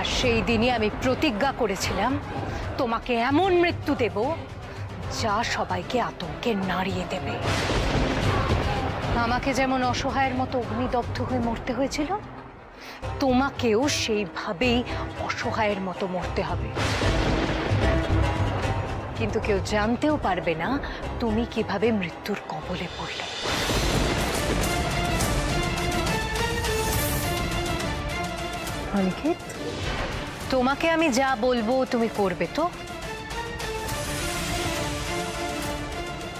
আর সেই দিনই আমি প্রতিজ্ঞা করেছিলাম তোমাকে এমন মৃত্যু দেব যা সবাইকে আতঙ্কে নাড়িয়ে দেবে। আমাকে যেমন অসহায়ের মতো অগ্নিদগ্ধ হয়ে মরতে হয়েছিল, তোমাকেও সেইভাবেই অসহায়ের মতো মরতে হবে। কিন্তু কেউ জানতেও পারবে না তুমি কিভাবে মৃত্যুর কবলে পড়লে। অনিকেত, তোমাকে আমি যা বলবো তুমি করবে তো?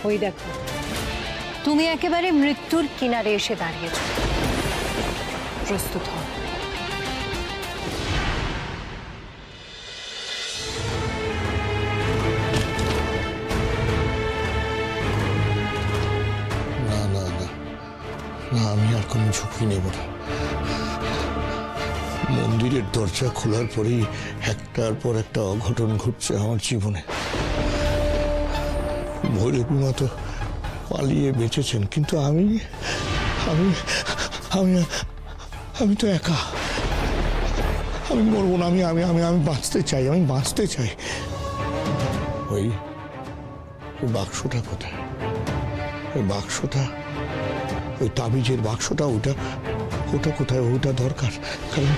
ওই দেখো, তুমি একেবারে মৃত্যুর কিনারে এসে দাঁড়িয়েছ। প্রস্তুত হও। না না না না, আমি আর কোনো ঝুঁকি নেব না। মন্দিরের দরজা খোলার পরেই একটার পর একটা অঘটন ঘটছে আমার জীবনে। ভৈরবী মা তো পালিয়ে বেঁচেছেন, কিন্তু আমি আমি আমি আমি তো একা। আমি মরবো না। আমি আমি আমি আমি বাঁচতে চাই, আমি বাঁচতে চাই। ওই বাক্সটা কোথায়? ওই বাক্সটা, ওই তাবিজের বাক্সটা, ওটা ওটা কোথায়? ওটা দরকার। কারণ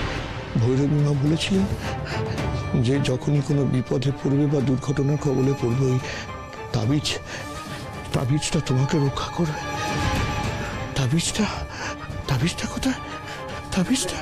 ভৈরবী মা বলেছিলেন যে যখনই কোনো বিপদে পড়বে বা দুর্ঘটনার কবলে পড়বে, ওই তাবিজটা তোমাকে রক্ষা করবে। তাবিজটা কোথায়? তাবিজটা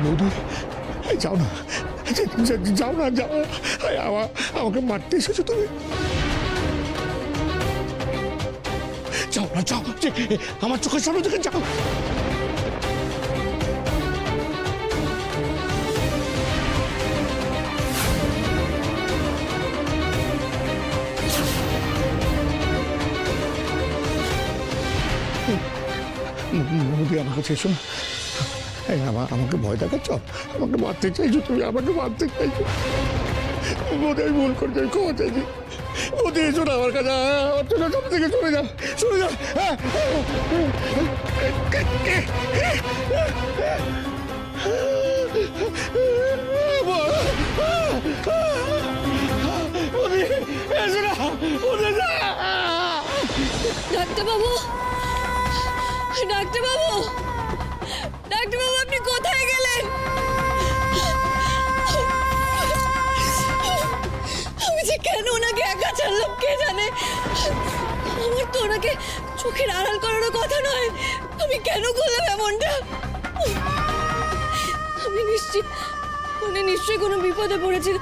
বৌদি, যাও না, যাও না, যাও। আমাকে মারতে এসেছো তুমি? যাও না, যাও। আমার চোখের সামনে থেকে যাও। বৌদি, আমার কাছে এসো না। আমাকে ভয় দেখাচ্ছ, আমাকে মারতে চাইছো তুমি, আমাকে মারতে চাইছো। বোধহয় আমি ভুল করে যাই, ক্ষমা চাইছি। বৌদি, এসো না আমার কাছে। আমার চোখের সামনে থেকে চলে যাও, চলে যাও। ডাক্তারবাবু, ডাক্তারবাবু, ডাক্তারবাবু, আপনি কোথায় গেলেন? আমি যে কেন ওনাকে একা ছাড়লাম কে জানে। আমার তো ওনাকে চোখের আড়াল করারও কথা নয়। আমি কেন করলাম এমনটা? আমি নিশ্চিত উনি নিশ্চয়ই কোনো বিপদে পড়েছে,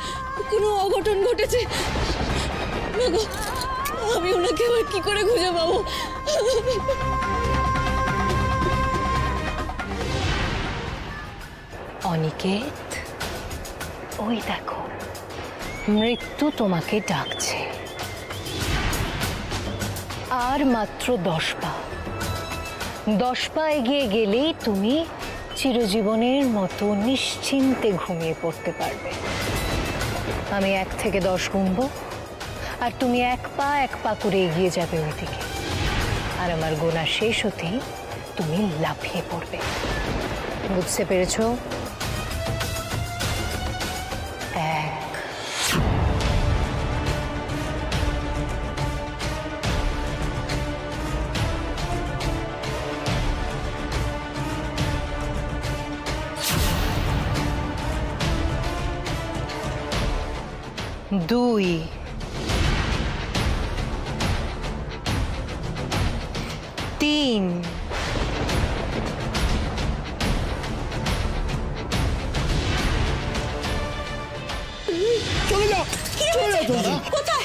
কোনো অঘটন ঘটেছে। আমি ওনাকে আবার কি করে খুঁজে পাবো? অনিকেত, ওই দেখো, মৃত্যু তোমাকে ডাকছে। আর মাত্র 10 পা। 10 পা এগিয়ে গেলেই তুমি চিরজীবনের মতো নিশ্চিন্তে ঘুমিয়ে পড়তে পারবে। আমি 1 থেকে 10 গুনবো, আর তুমি এক পা করে এগিয়ে যাবে ওইদিকে। আর আমার গোনা শেষ হতেই তুমি লাফিয়ে পড়বে। বুঝতে পেরেছো? 1 2 নিন। চলে যাও, চলে যাও তুমি। কোথায়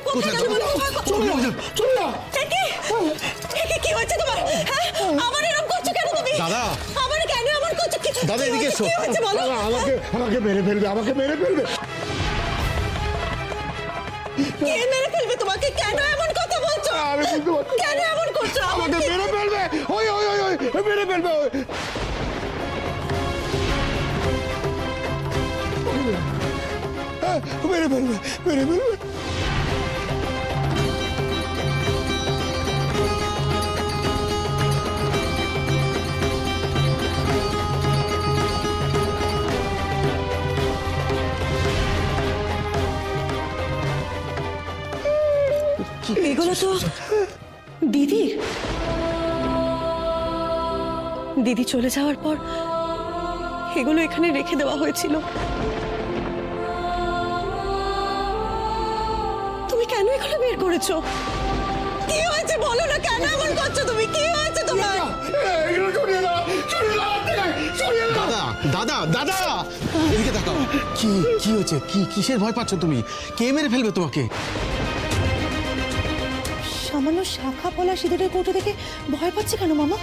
কোথায় গেলে বলো? চলে যাও, চলে যাও। কি হয়েছে তোমার? হ্যাঁ, আমার এরকম করছো কেন তুমি? দাদা। আমার কেন এমন করছো? দাদা, এদিকে এসো। কি হয়েছে বলো? আমাকে মেরে ফেলবে, আমাকে মেরে ফেলবে। কে মেরে ফেলবে তোমাকে? কেন এমন কথা বলছো? আমি বুঝতে পারছি। কেন এমন করছো? আমাকে মেরে ফেলবে, ওই ওই ওই ওই মেরে ফেলবে। মেরে ফেলবে, মেরে ফেলবে। এগুলো তো দিদি দিদি চলে যাওয়ার পর এগুলো এখানে রেখে দেওয়া হয়েছিল। তুমি কেন এগুলো বের করেছো? কি হয়েছে বলো না, কেন এমন করছো তুমি? কি হয়েছে তোমার? এগুলো সরিয়ে দাও, সরিয়ে দাও, সরিয়ে দাও। দাদা, দাদা, দাদা, এদিকে তাকাও। কি কি হয়েছে? কিসের ভয় পাচ্ছ তুমি? কে মেরে ফেলবে তোমাকে? সামান্য শাখা পলা সিঁদুরের কৌটো দেখে ভয় পাচ্ছে কেন মামা?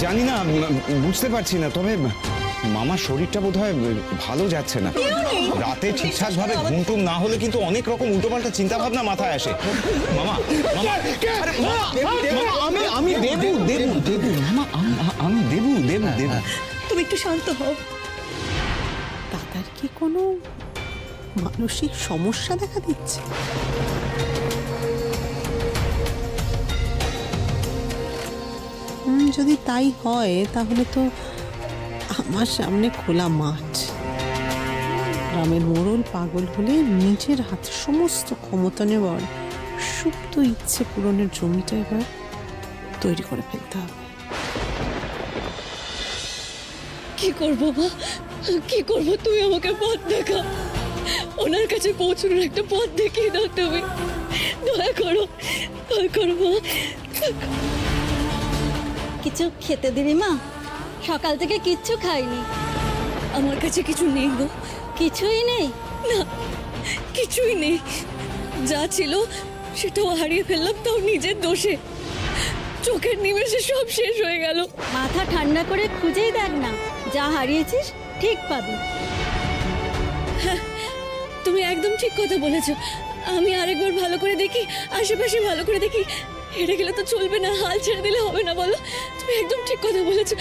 জানি না, বুঝতে পারছি না, তবে মামার শরীরটা বোধহয় ভালো যাচ্ছে না। রাতে ঠিকঠাক ভাবে ঘুম টুম না হলে কিন্তু অনেক রকম উল্টোপাল্টা চিন্তা ভাবনা মাথায় আসে। মামা, মামা, আরে মামা, আমি দেবু দেবু দেবু মামা, আমি দেবু দেবু দেবু। তুমি একটু শান্ত হও। দাদার কি কোনো মানসিক সমস্যা দেখা দিচ্ছে? যদি তাই হয় তাহলে তো আমার সামনে খোলা মাঠ। গ্রামের মোড়ল পাগল হলে নিজের হাতে সমস্ত ক্ষমতা নেওয়ার সুপ্ত ইচ্ছে পূরণের জমিটা এবার তৈরি করে ফেলতে হবে। কি করবো মা, কি করবো? তুমি আমাকে পথ দেখা, ওনার কাছে পৌঁছানোর একটা পথ দেখিয়ে দাও তুমি। দয়া করো, দয়া করো মা। কিছু খেতে দিবি মা? সকাল থেকে কিচ্ছু খাইনি। আমার কাছে কিছু নেই গো। কিছুই নেই? না, কিছুই নেই। যা ছিল সেটাও হারিয়ে ফেললাম, তাও নিজের দোষে। চোখের নিমেষে সব শেষ হয়ে গেল। মাথা ঠান্ডা করে খুঁজেই দেখ না, যা হারিয়েছিস ঠিক পাবি। হ্যাঁ, তুমি একদম ঠিক কথা বলেছো। আমি আরেকবার ভালো করে দেখি, আশেপাশে ভালো করে দেখি। হেরে গেলে তো চলবে না, হাল ছেড়ে দিলে হবে না বলো। তুমি একদম ঠিক কথা বলেছো।